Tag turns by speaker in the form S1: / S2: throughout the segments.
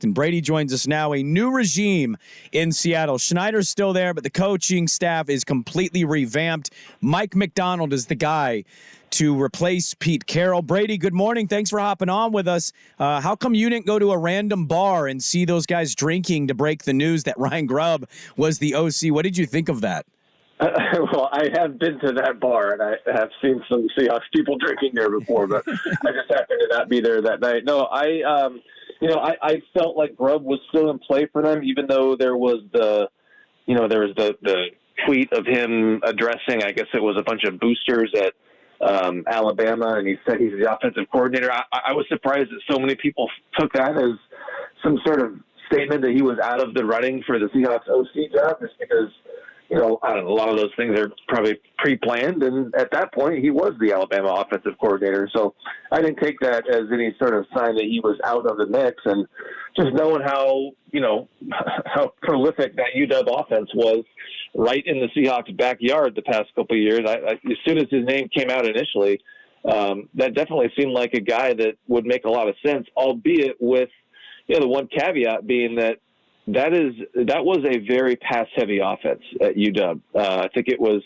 S1: And Brady joins us now. A new regime in Seattle. Schneider's still there, but the coaching staff is completely revamped. Mike McDonald is the guy to replace Pete Carroll. Brady, good morning. Thanks for hopping on with us. How come you didn't go to a random bar and see those guys drinking to break the news that Ryan Grubb was the OC? What did you think of that?
S2: Well, I have been to that bar, and I have seen some Seahawks people drinking there before, but I just happened to not be there that night. No, I felt like Grubb was still in play for them, even though there was the tweet of him addressing, I guess it was a bunch of boosters at Alabama, and he said he's the offensive coordinator. I was surprised that so many people took that as some sort of statement that he was out of the running for the Seahawks OC job, just because, I don't know, a lot of those things are probably pre-planned, and at that point, he was the Alabama offensive coordinator. So I didn't take that as any sort of sign that he was out of the mix. And just knowing how prolific that UW offense was right in the Seahawks' backyard the past couple of years, as soon as his name came out initially, that definitely seemed like a guy that would make a lot of sense, albeit with the one caveat being that was a very pass-heavy offense at UW. I think it was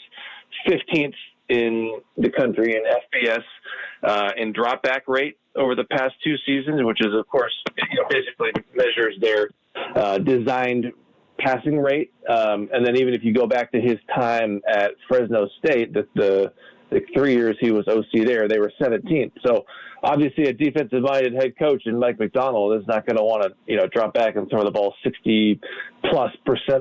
S2: 15th in the country in FBS in drop-back rate over the past two seasons, which is, of course, basically measures their designed passing rate. And then even if you go back to his time at Fresno State, the 3 years he was OC there, they were 17th. So obviously a defensive-minded head coach in Mike McDonald is not going to want to, drop back and throw the ball 60+%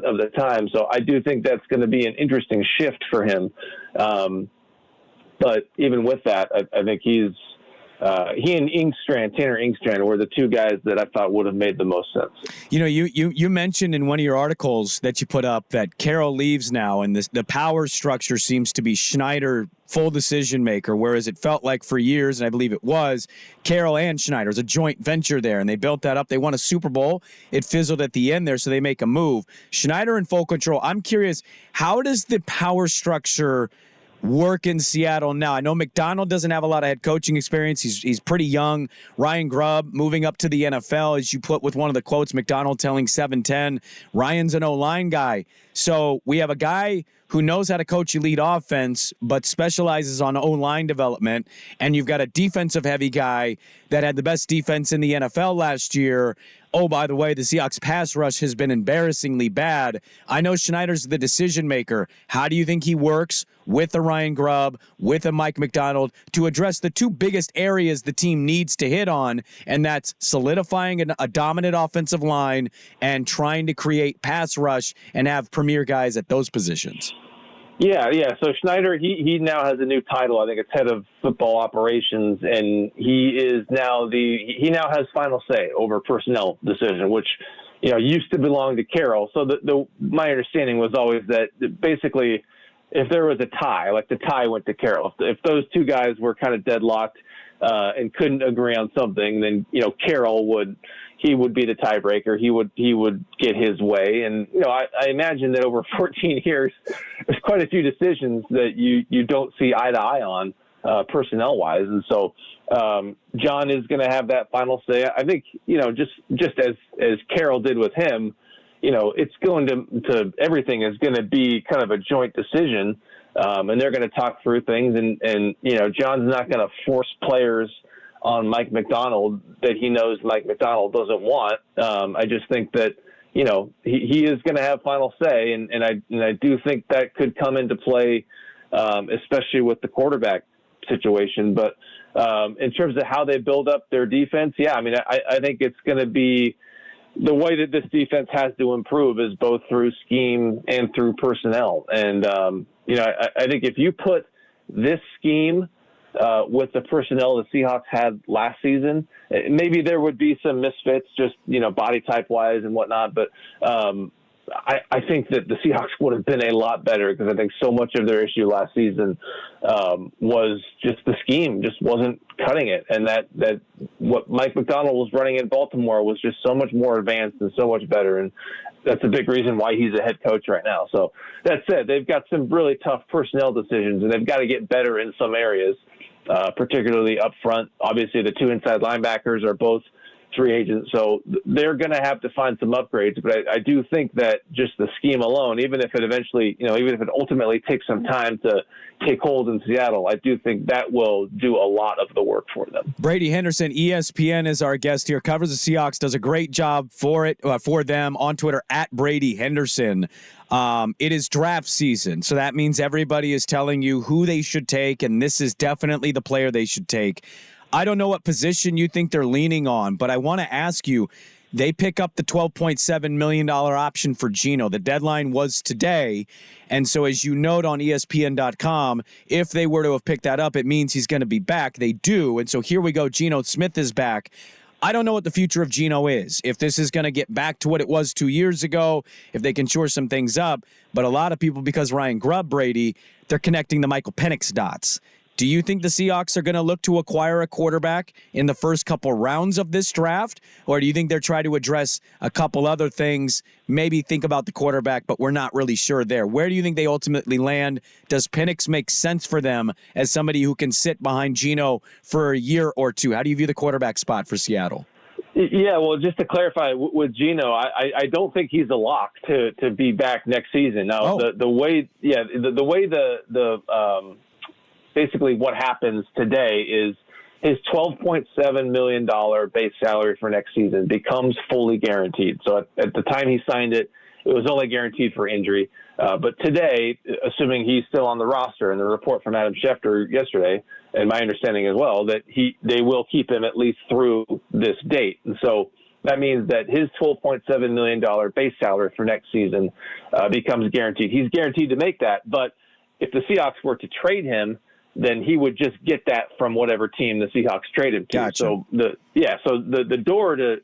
S2: of the time. So I do think that's going to be an interesting shift for him. But even with that, I think he and Tanner Inkstrand were the two guys that I thought would have made the most sense.
S1: You mentioned in one of your articles that you put up that Carroll leaves now, and the power structure seems to be Schneider full decision maker, whereas it felt like for years, and I believe it was, Carroll and Schneider. It was a joint venture there, and they built that up. They won a Super Bowl. It fizzled at the end there, so they make a move. Schneider in full control. I'm curious, how does the power structure work in Seattle now? I know McDonald doesn't have a lot of head coaching experience. He's pretty young. Ryan Grubb moving up to the NFL, as you put with one of the quotes, McDonald telling 710. Ryan's an O-line guy. So we have a guy who knows how to coach elite offense, but specializes on O-line development. And you've got a defensive-heavy guy that had the best defense in the NFL last year. Oh, by the way, the Seahawks pass rush has been embarrassingly bad. I know Schneider's the decision maker. How do you think he works with a Ryan Grubb, with a Mike McDonald, to address the two biggest areas the team needs to hit on, and that's solidifying a dominant offensive line and trying to create pass rush and have premier guys at those positions?
S2: Yeah. So Schneider, he now has a new title. I think it's head of football operations, and he now has final say over personnel decision, which used to belong to Carroll. So my understanding was always that basically, if there was a tie, like the tie went to Carroll. If those two guys were kind of deadlocked and couldn't agree on something, then Carroll would be the tiebreaker. He would get his way. And I imagine that over 14 years, there's quite a few decisions that you don't see eye to eye on personnel wise. And so John is going to have that final say. I think just as Carroll did with him, it's going to everything is going to be kind of a joint decision. And they're going to talk through things, and John's not going to force players on Mike McDonald that he knows Mike McDonald doesn't want. I just think that he is going to have final say, and I do think that could come into play, especially with the quarterback situation. But in terms of how they build up their defense, I think it's going to be the way that this defense has to improve is both through scheme and through personnel. And I think if you put this scheme with the personnel the Seahawks had last season, maybe there would be some misfits, just body type wise and whatnot. But I think that the Seahawks would have been a lot better, because I think so much of their issue last season was just the scheme just wasn't cutting it, and that what Mike McDonald was running in Baltimore was just so much more advanced and so much better, and that's a big reason why he's a head coach right now. So that said, they've got some really tough personnel decisions, and they've got to get better in some areas, particularly up front. Obviously, the two inside linebackers are both free agent. So they're going to have to find some upgrades. But I do think that just the scheme alone, even if it eventually, even if it ultimately takes some time to take hold in Seattle, I do think that will do a lot of the work for them.
S1: Brady Henderson, ESPN, is our guest here. Covers the Seahawks, does a great job for them on Twitter at Brady Henderson. It is draft season, so that means everybody is telling you who they should take, and this is definitely the player they should take. I don't know what position you think they're leaning on, but I want to ask you, they pick up the $12.7 million option for Geno. The deadline was today, and so as you note on ESPN.com, if they were to have picked that up, it means he's going to be back. They do, and so here we go. Geno Smith is back. I don't know what the future of Geno is, if this is going to get back to what it was 2 years ago, if they can shore some things up, but a lot of people, because Ryan Grubb, Brady, they're connecting the Michael Penix dots. Do you think the Seahawks are going to look to acquire a quarterback in the first couple rounds of this draft? Or do you think they're trying to address a couple other things, maybe think about the quarterback, but we're not really sure there? Where do you think they ultimately land? Does Penix make sense for them as somebody who can sit behind Geno for a year or two? How do you view the quarterback spot for Seattle?
S2: Yeah, well, just to clarify with Geno, I don't think he's a lock to be back next season. Now, the way basically what happens today is his $12.7 million base salary for next season becomes fully guaranteed. So at the time he signed it, it was only guaranteed for injury. But today, assuming he's still on the roster, and the report from Adam Schefter yesterday, and my understanding as well, that they will keep him at least through this date. And so that means that his $12.7 million base salary for next season becomes guaranteed. He's guaranteed to make that, but if the Seahawks were to trade him, then he would just get that from whatever team the Seahawks trade him to.
S1: Gotcha.
S2: So the door to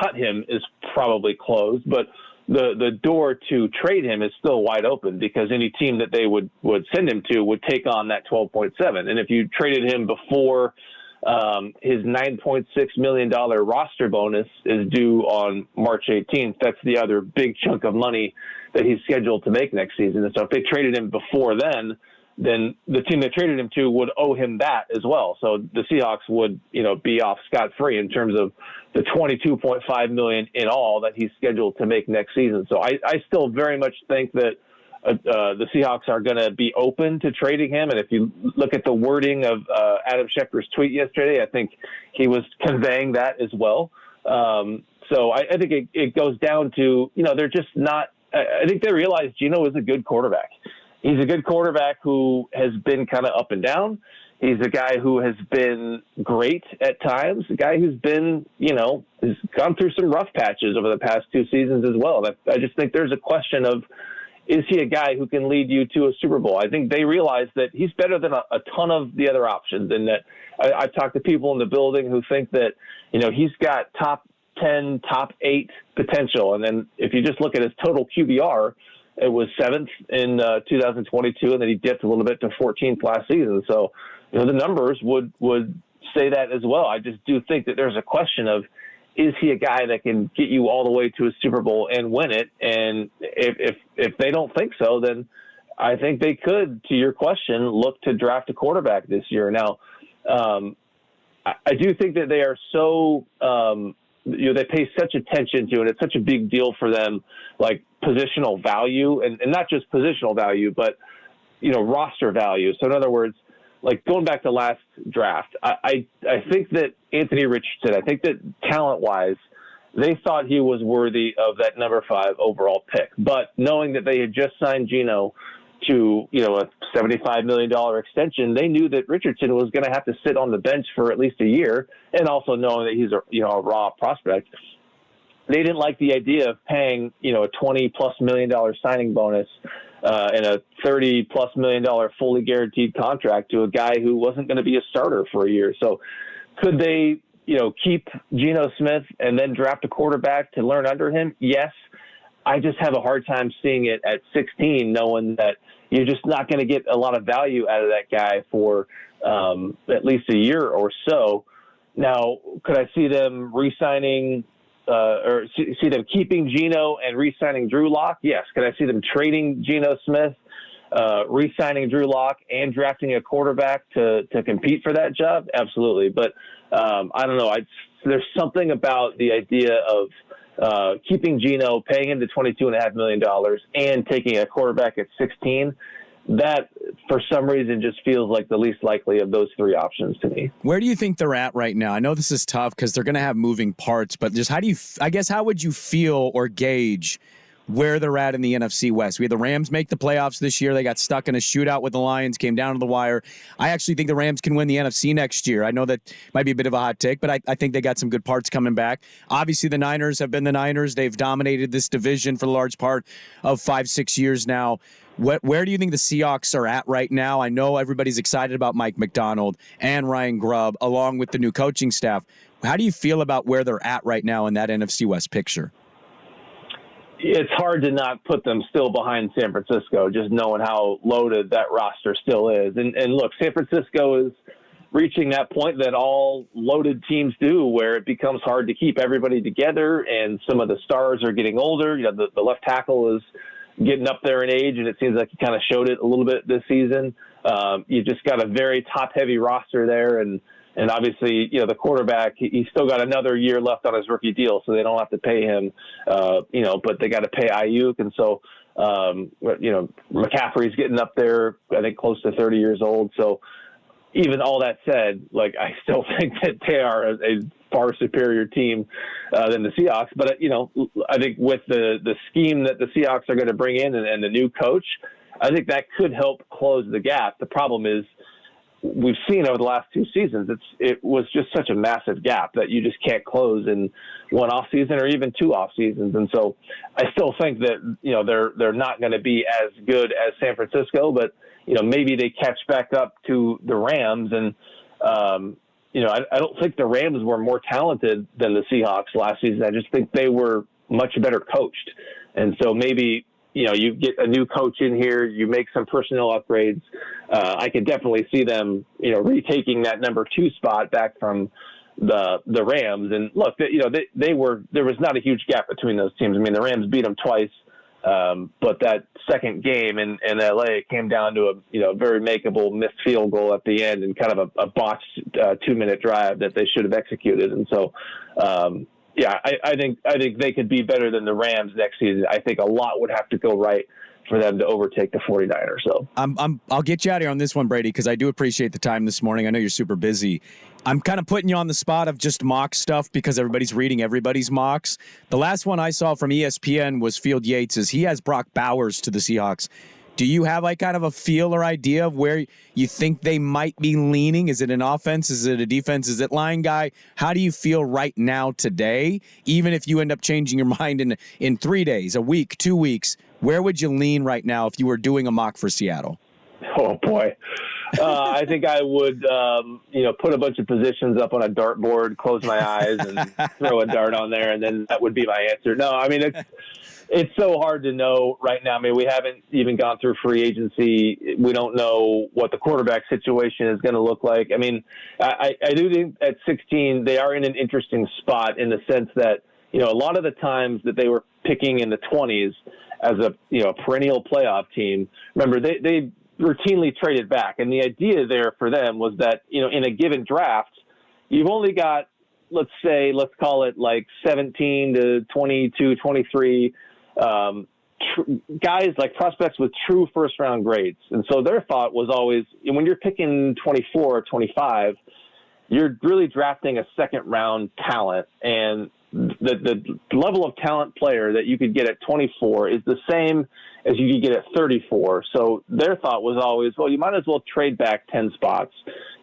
S2: cut him is probably closed, but the door to trade him is still wide open, because any team that they would send him to would take on that 12.7. And if you traded him before his $9.6 million roster bonus is due on March 18th, that's the other big chunk of money that he's scheduled to make next season. And so if they traded him before then the team they traded him to would owe him that as well. So the Seahawks would, be off scot-free in terms of the $22.5 million in all that he's scheduled to make next season. So I still very much think that the Seahawks are going to be open to trading him. And if you look at the wording of Adam Schefter's tweet yesterday, I think he was conveying that as well. So I think it goes down to, they're just not – I think they realize Geno is a good quarterback. He's a good quarterback who has been kind of up and down. He's a guy who has been great at times, a guy who's been, has gone through some rough patches over the past two seasons as well. I just think there's a question of, is he a guy who can lead you to a Super Bowl? I think they realize that he's better than a ton of the other options, and that I've talked to people in the building who think that, he's got top 10, top 8 potential. And then if you just look at his total QBR, it was 7th in 2022, and then he dipped a little bit to 14th last season. So, the numbers would say that as well. I just do think that there's a question of, is he a guy that can get you all the way to a Super Bowl and win it? And if they don't think so, then I think they could, to your question, look to draft a quarterback this year. Now, I do think that they are so they pay such attention to it. It's such a big deal for them, like positional value, and not just positional value, but, roster value. So in other words, like going back to last draft, I think that Anthony Richardson, I think that talent-wise, they thought he was worthy of that number 5 overall pick. But knowing that they had just signed Geno to, a $75 million extension, they knew that Richardson was going to have to sit on the bench for at least a year, and also knowing that he's a raw prospect. They didn't like the idea of paying, a $20+ million signing bonus and a $30+ million fully guaranteed contract to a guy who wasn't going to be a starter for a year. So could they, keep Geno Smith and then draft a quarterback to learn under him? Yes. I just have a hard time seeing it at 16, knowing that you're just not going to get a lot of value out of that guy for at least a year or so. Now, could I see them re-signing or see them keeping Geno and re-signing Drew Lock? Yes. Could I see them trading Geno Smith, re-signing Drew Lock, and drafting a quarterback to compete for that job? Absolutely. But I don't know. there's something about the idea of keeping Geno, paying him the $22.5 million, and taking a quarterback at 16. That, for some reason, just feels like the least likely of those three options to me.
S1: Where do you think they're at right now? I know this is tough because they're going to have moving parts, but just how would you feel or gauge where they're at in the NFC West? We had the Rams make the playoffs this year. They got stuck in a shootout with the Lions, came down to the wire. I actually think the Rams can win the NFC next year. I know that might be a bit of a hot take, but I think they got some good parts coming back. Obviously, the Niners have been the Niners. They've dominated this division for the large part of 5-6 years now. Where do you think the Seahawks are at right now? I know everybody's excited about Mike McDonald and Ryan Grubb, along with the new coaching staff. How do you feel about where they're at right now in that NFC West picture?
S2: It's hard to not put them still behind San Francisco, just knowing how loaded that roster still is. And look, San Francisco is reaching that point that all loaded teams do, where it becomes hard to keep everybody together, and some of the stars are getting older. You know, the left tackle is getting up there in age, and it seems like he kind of showed it a little bit this season. You just got a very top-heavy roster there, and obviously, you know, the quarterback, he's still got another year left on his rookie deal, so they don't have to pay him, but they got to pay Ayuk. And so, McCaffrey's getting up there, I think, close to 30 years old. So even all that said, like, I still think that they are a far superior team than the Seahawks. But, I think with the scheme that the Seahawks are going to bring in and the new coach, I think that could help close the gap. The problem is, we've seen over the last two seasons, it was just such a massive gap that you just can't close in one off season or even two off seasons. And so I still think that, they're not going to be as good as San Francisco, but, maybe they catch back up to the Rams. And, I don't think the Rams were more talented than the Seahawks last season. I just think they were much better coached. And so maybe, you get a new coach in here, you make some personnel upgrades. I could definitely see them, retaking that number 2 spot back from the Rams. And look, there was not a huge gap between those teams. I mean, the Rams beat them twice, but that second game in LA came down to a very makeable missed field goal at the end and kind of a botched 2-minute drive that they should have executed. And so, I think they could be better than the Rams next season. I think a lot would have to go right for them to overtake the 49ers. So
S1: I'll get you out of here on this one, Brady, because I do appreciate the time this morning. I know you're super busy. I'm kind of putting you on the spot of just mock stuff because everybody's reading everybody's mocks. The last one I saw from ESPN was Field Yates's. He has Brock Bowers to the Seahawks. Do you have kind of a feel or idea of where you think they might be leaning? Is it an offense? Is it a defense? Is it line guy? How do you feel right now today? Even if you end up changing your mind in 3 days, a week, 2 weeks, where would you lean right now if you were doing a mock for Seattle?
S2: Oh, boy. I think I would, put a bunch of positions up on a dartboard, close my eyes, and throw a dart on there, and then that would be my answer. No, I mean, it's so hard to know right now. I mean, we haven't even gone through free agency. We don't know what the quarterback situation is going to look like. I mean, I do think at 16 they are in an interesting spot in the sense that, a lot of the times that they were picking in the 20s as a perennial playoff team, remember, they routinely traded back. And the idea there for them was that, in a given draft, you've only got, let's call it like 17 to 22, 23 guys, like prospects with true first round grades. And so their thought was always, when you're picking 24 or 25, you're really drafting a second round talent. And the level of talent player that you could get at 24 is the same as you could get at 34. So their thought was always, well, you might as well trade back 10 spots.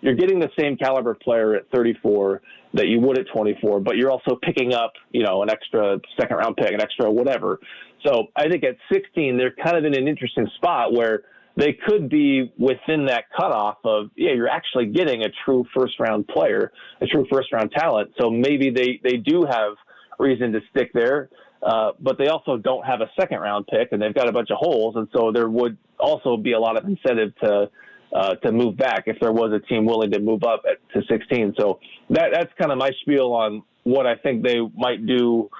S2: You're getting the same caliber player at 34 that you would at 24, but you're also picking up, an extra second round pick, an extra whatever. So I think at 16, they're kind of in an interesting spot where they could be within that cutoff of, you're actually getting a true first round player, a true first round talent. So maybe they do have reason to stick there, but they also don't have a second round pick and they've got a bunch of holes. And so there would also be a lot of incentive to move back if there was a team willing to move up to 16. So that's kind of my spiel on what I think they might do,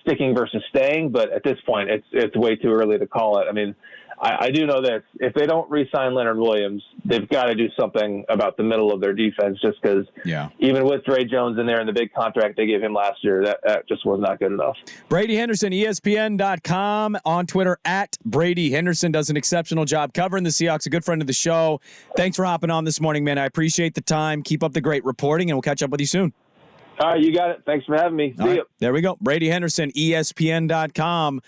S2: sticking versus staying. But at this point, it's way too early to call it. I mean, I do know this. If they don't re-sign Leonard Williams, they've got to do something about the middle of their defense, just because even with Dre Jones in there and the big contract they gave him last year, that just was not good enough.
S1: Brady Henderson, ESPN.com, on Twitter, at Brady Henderson, does an exceptional job covering the Seahawks, a good friend of the show. Thanks for hopping on this morning, man. I appreciate the time. Keep up the great reporting, and we'll catch up with you soon.
S2: All right, you got it. Thanks for having me. See you.
S1: There we go. Brady Henderson, ESPN.com,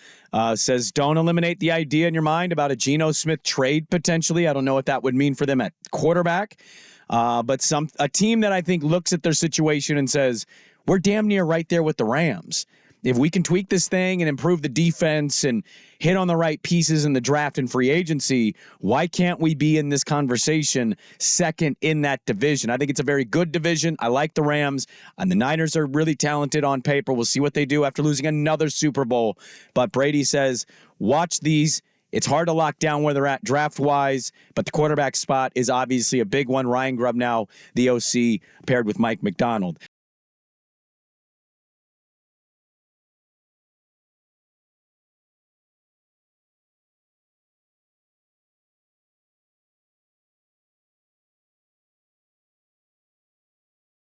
S1: says, don't eliminate the idea in your mind about a Geno Smith trade potentially. I don't know what that would mean for them at quarterback, but a team that I think looks at their situation and says, we're damn near right there with the Rams. If we can tweak this thing and improve the defense and hit on the right pieces in the draft and free agency, why can't we be in this conversation second in that division? I think it's a very good division. I like the Rams, and the Niners are really talented on paper. We'll see what they do after losing another Super Bowl. But Brady says, watch these. It's hard to lock down where they're at draft-wise, but the quarterback spot is obviously a big one. Ryan Grubb now, the OC, paired with Mike McDonald.